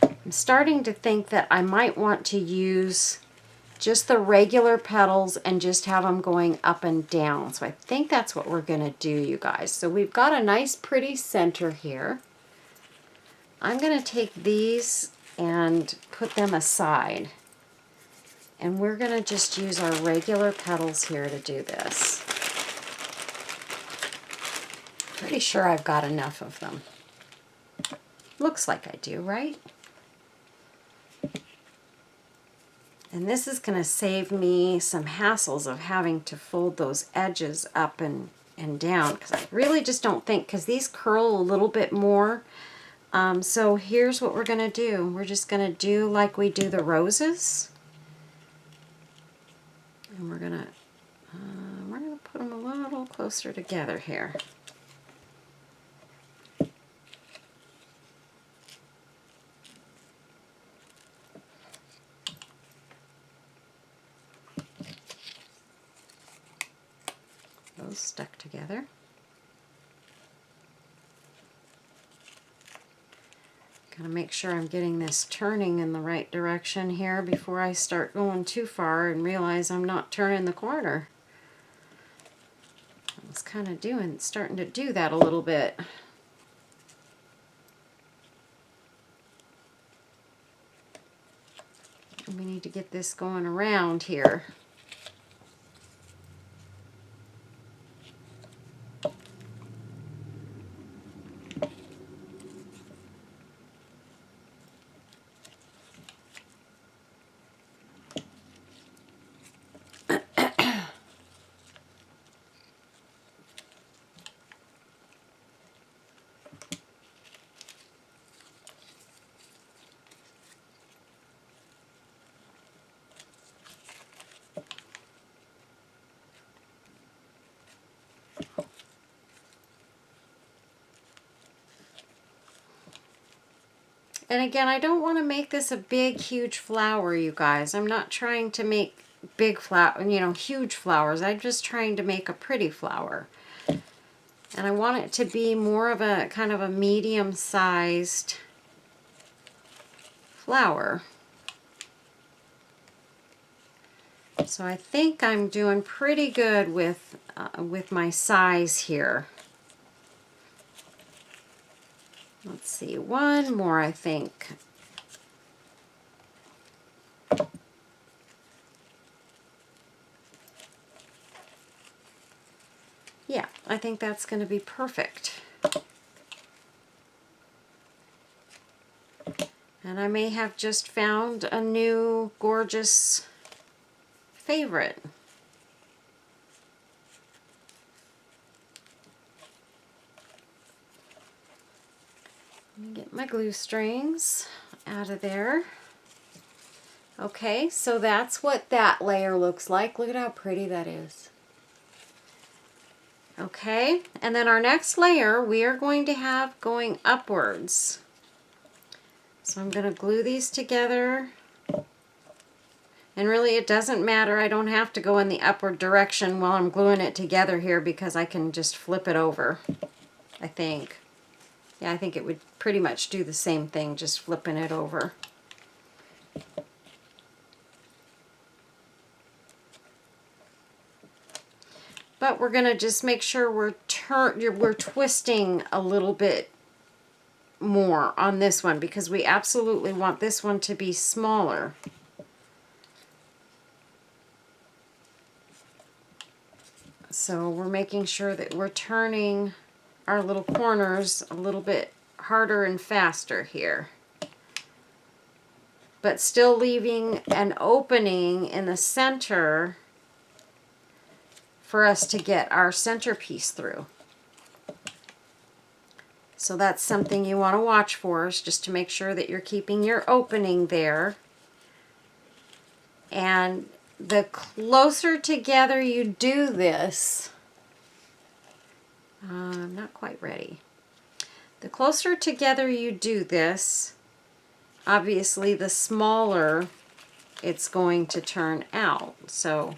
I'm starting to think that I might want to use just the regular petals and just have them going up and down. So I think that's what we're going to do, you guys. So we've got a nice pretty center here. I'm going to take these and put them aside. And we're going to just use our regular petals here to do this. Pretty sure I've got enough of them. Looks like I do, right? And this is going to save me some hassles of having to fold those edges up and down, because I really just don't think, because these curl a little bit more. So here's what we're going to do. We're just going to do like we do the roses. And we're going to put them a little closer together here. Those stuck together. Gotta make sure I'm getting this turning in the right direction here before I start going too far and realize I'm not turning the corner. I was kind of starting to do that a little bit. And we need to get this going around here. And again, I don't want to make this a big, huge flower, you guys. I'm not trying to make big flower, huge flowers. I'm just trying to make a pretty flower. And I want it to be more of a kind of a medium-sized flower. So I think I'm doing pretty good with my size here. Let's see, one more, I think. Yeah, I think that's going to be perfect. And I may have just found a new gorgeous favorite. Let me get my glue strings out of there. Okay, so that's what that layer looks like. Look at how pretty that is. Okay, and then our next layer we are going to have going upwards. So I'm going to glue these together. And really it doesn't matter. I don't have to go in the upward direction while I'm gluing it together here, because I can just flip it over, I think. Yeah, I think it would pretty much do the same thing, just flipping it over. But we're going to just make sure we're twisting a little bit more on this one, because we absolutely want this one to be smaller. So we're making sure that we're turning our little corners a little bit harder and faster here, but still leaving an opening in the center for us to get our centerpiece through. So that's something you want to watch for, is just to make sure that you're keeping your opening there. And the closer together you do this, I'm not quite ready. The closer together you do this, obviously the smaller it's going to turn out. So,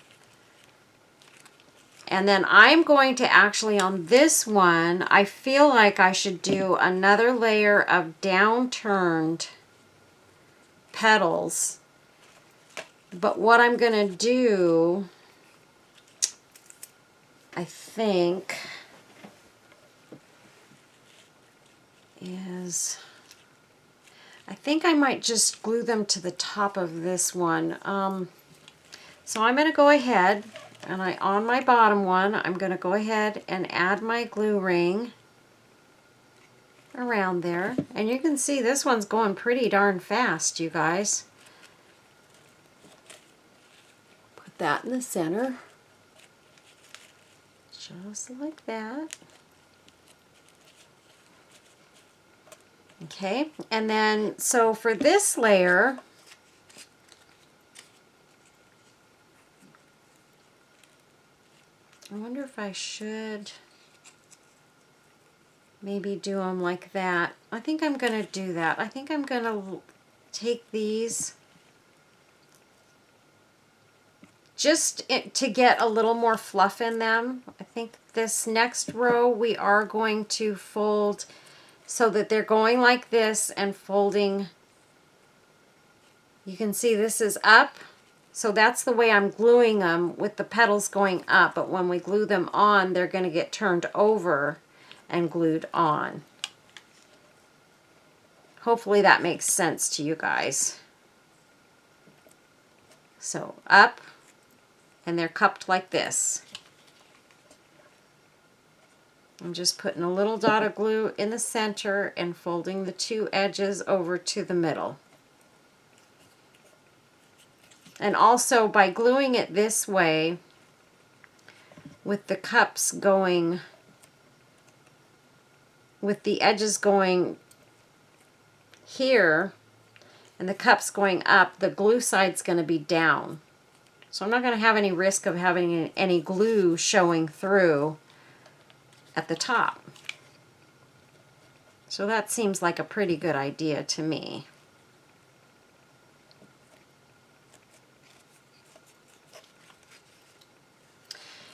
and then I'm going to actually, on this one, I feel like I should do another layer of downturned petals. But what I'm going to do, I think, is, I think I might just glue them to the top of this one. So I'm going to go ahead and on my bottom one, I'm going to go ahead and add my glue ring around there. And you can see this one's going pretty darn fast, you guys. Put that in the center. Just like that. Okay, and then so for this layer, I wonder if I should maybe do them like that. I think I'm going to do that. I think I'm going to take these just to get a little more fluff in them. I think this next row we are going to fold so that they're going like this and folding. You can see this is up. So that's the way I'm gluing them, with the petals going up, but when we glue them on, they're going to get turned over and glued on. Hopefully that makes sense to you guys. So up, and they're cupped like this. I'm just putting a little dot of glue in the center and folding the two edges over to the middle. And also by gluing it this way, with the cups going, with the edges going here and the cups going up, the glue side's going to be down. So I'm not going to have any risk of having any glue showing through at the top. So that seems like a pretty good idea to me.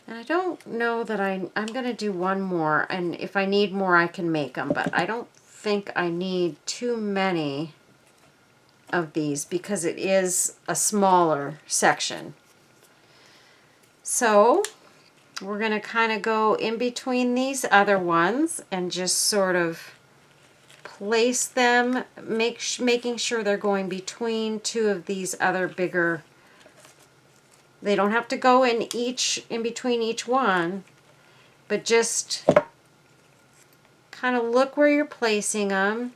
And I don't know that I'm going to do one more, and if I need more I can make them, but I don't think I need too many of these because it is a smaller section. So we're going to kind of go in between these other ones and just sort of place them, making sure they're going between two of these other bigger. They don't have to go in between each one, but just kind of look where you're placing them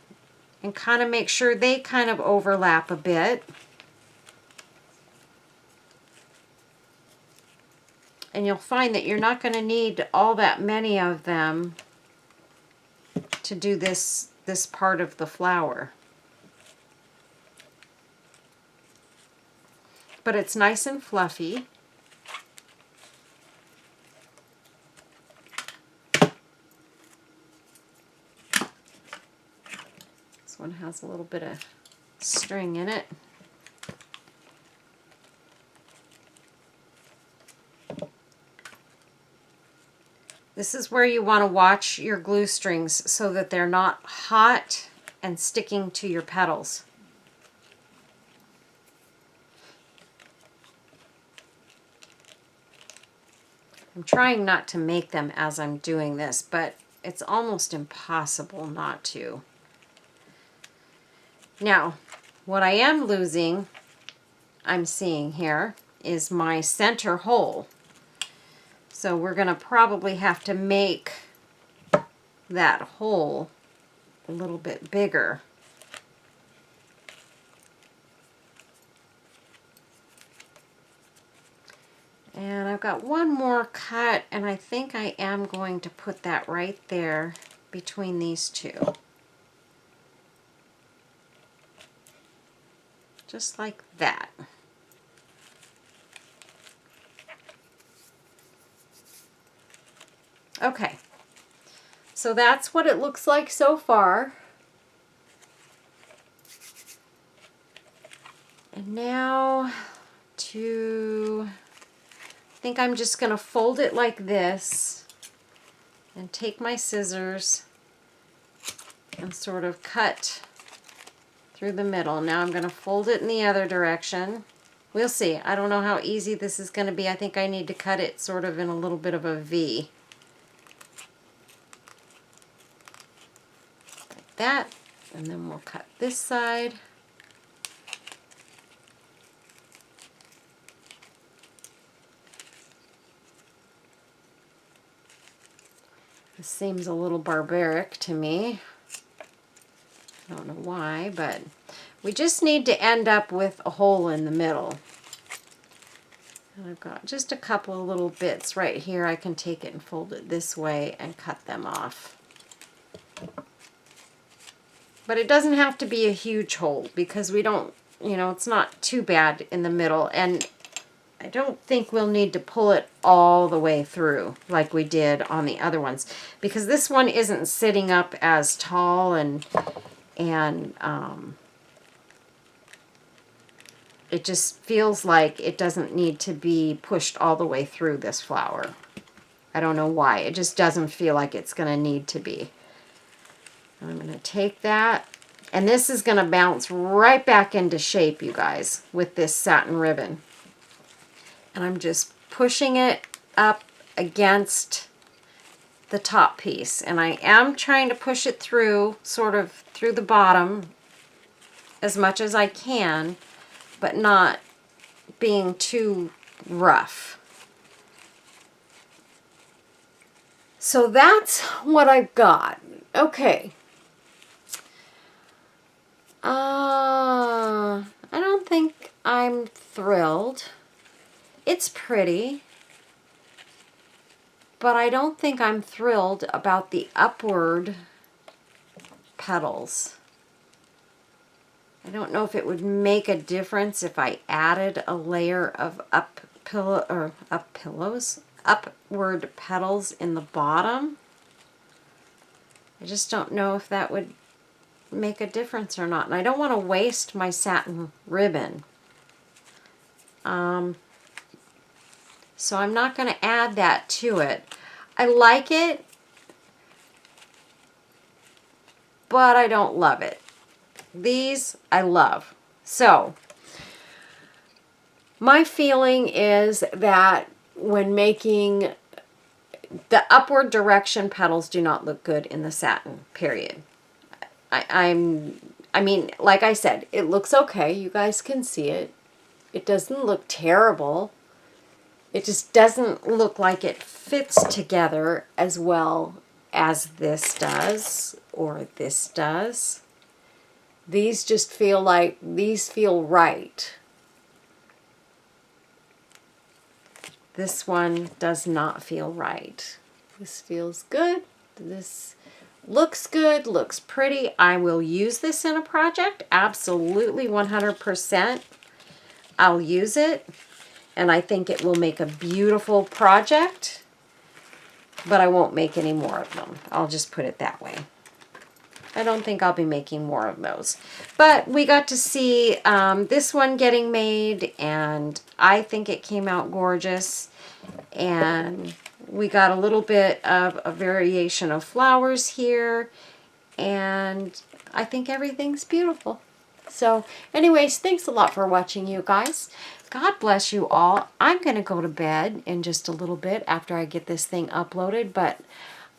and kind of make sure they kind of overlap a bit. And you'll find that you're not going to need all that many of them to do this part of the flower. But it's nice and fluffy. This one has a little bit of string in it. This is where you want to watch your glue strings so that they're not hot and sticking to your petals. I'm trying not to make them as I'm doing this, but it's almost impossible not to. Now, what I am losing, I'm seeing here, is my center hole. So we're going to probably have to make that hole a little bit bigger. And I've got one more cut, and I think I am going to put that right there between these two. Just like that. Okay, so that's what it looks like so far. And now I think I'm just going to fold it like this and take my scissors and sort of cut through the middle. Now I'm going to fold it in the other direction. We'll see. I don't know how easy this is going to be. I think I need to cut it sort of in a little bit of a V. Like that. And then we'll cut this side. This seems a little barbaric to me. I don't know why, but we just need to end up with a hole in the middle. And I've got just a couple of little bits right here. I can take it and fold it this way and cut them off. But it doesn't have to be a huge hole because we don't, you know, it's not too bad in the middle. And I don't think we'll need to pull it all the way through like we did on the other ones, because this one isn't sitting up as tall and it just feels like it doesn't need to be pushed all the way through this flower. I don't know why. It just doesn't feel like it's going to need to be. I'm going to take that, and this is going to bounce right back into shape, you guys, with this satin ribbon. And I'm just pushing it up against the top piece. And I am trying to push it through, sort of through the bottom as much as I can, but not being too rough. So that's what I've got. Okay. I don't think I'm thrilled. It's pretty, but I don't think I'm thrilled about the upward petals. I don't know if it would make a difference if I added a layer of upward petals in the bottom. I just don't know if that would make a difference or not. And I don't want to waste my satin ribbon. So I'm not going to add that to it. I like it, but I don't love it. These I love. So my feeling is that when making the upward direction petals do not look good in the satin, period. I mean, like I said, it looks okay. You guys can see it. It doesn't look terrible. It just doesn't look like it fits together as well as this does or this does. These just feel like, these feel right. This one does not feel right. This feels good. This looks good, looks pretty. I will use this in a project. Absolutely, 100%. I'll use it. And I think it will make a beautiful project. But I won't make any more of them. I'll just put it that way. I don't think I'll be making more of those. But we got to see this one getting made, and I think it came out gorgeous. And we got a little bit of a variation of flowers here, and I think everything's beautiful. So anyways, thanks a lot for watching, you guys. God bless you all. I'm going to go to bed in just a little bit after I get this thing uploaded, but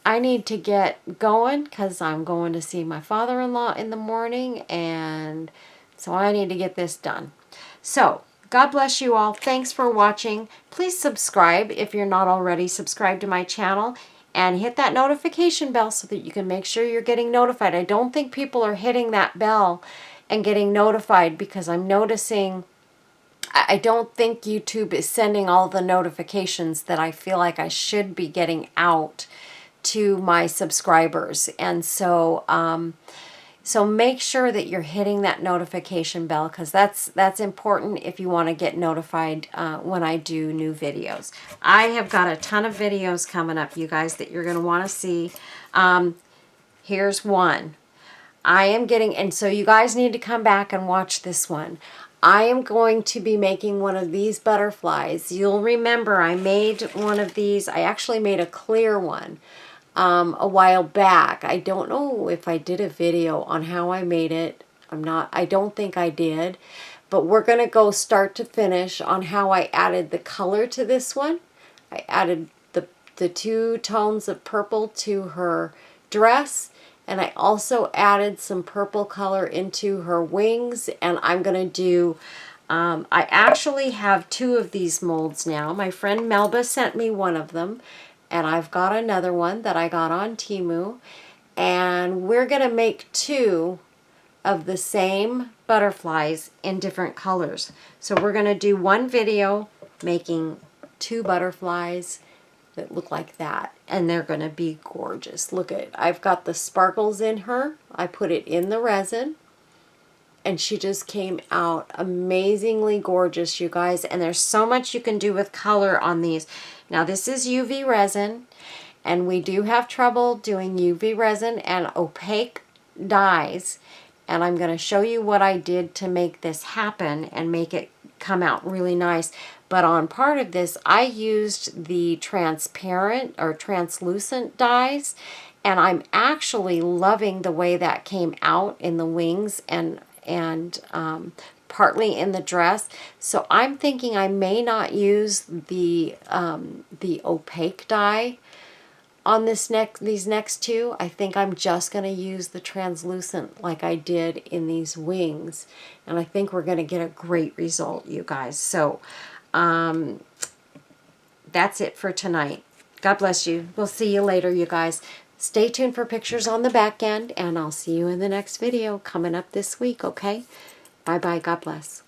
I need to get going because I'm going to see my father-in-law in the morning, and so I need to get this done. So, God bless you all. Thanks for watching. Please subscribe if you're not already subscribed to my channel, and hit that notification bell so that you can make sure you're getting notified. I don't think people are hitting that bell and getting notified because I'm noticing I don't think YouTube is sending all the notifications that I feel like I should be getting out to my subscribers. And so so make sure that you're hitting that notification bell, because that's important if you want to get notified when I do new videos. I have got a ton of videos coming up, you guys, that you're going to want to see. Here's one. I am getting, and so you guys need to come back and watch this one. I am going to be making one of these butterflies. You'll remember I made one of these. I actually made a clear one a while back. I don't know if I did a video on how I made it. I don't think I did. But we're going to go start to finish on how I added the color to this one. I added the 2 tones of purple to her dress. And I also added some purple color into her wings. And I'm going to do, I actually have 2 of these molds now. My friend Melba sent me one of them. and I've got another one that I got on Temu, and we're going to make 2 of the same butterflies in different colors. So we're going to do one video making 2 butterflies that look like that, and they're going to be gorgeous. Look at it. I've got the sparkles in her. I put it in the resin, and she just came out amazingly gorgeous, you guys. And there's so much you can do with color on these. Now this is UV resin, and we do have trouble doing UV resin and opaque dyes, and I'm going to show you what I did to make this happen and make it come out really nice. But on part of this, I used the transparent or translucent dyes, and I'm actually loving the way that came out in the wings and partly in the dress. So I'm thinking I may not use the opaque dye on these next 2. I think I'm just going to use the translucent like I did in these wings, and I think we're going to get a great result, you guys. So that's it for tonight. God bless you. We'll see you later, you guys. Stay tuned for pictures on the back end, and I'll see you in the next video coming up this week, okay? Bye-bye. God bless.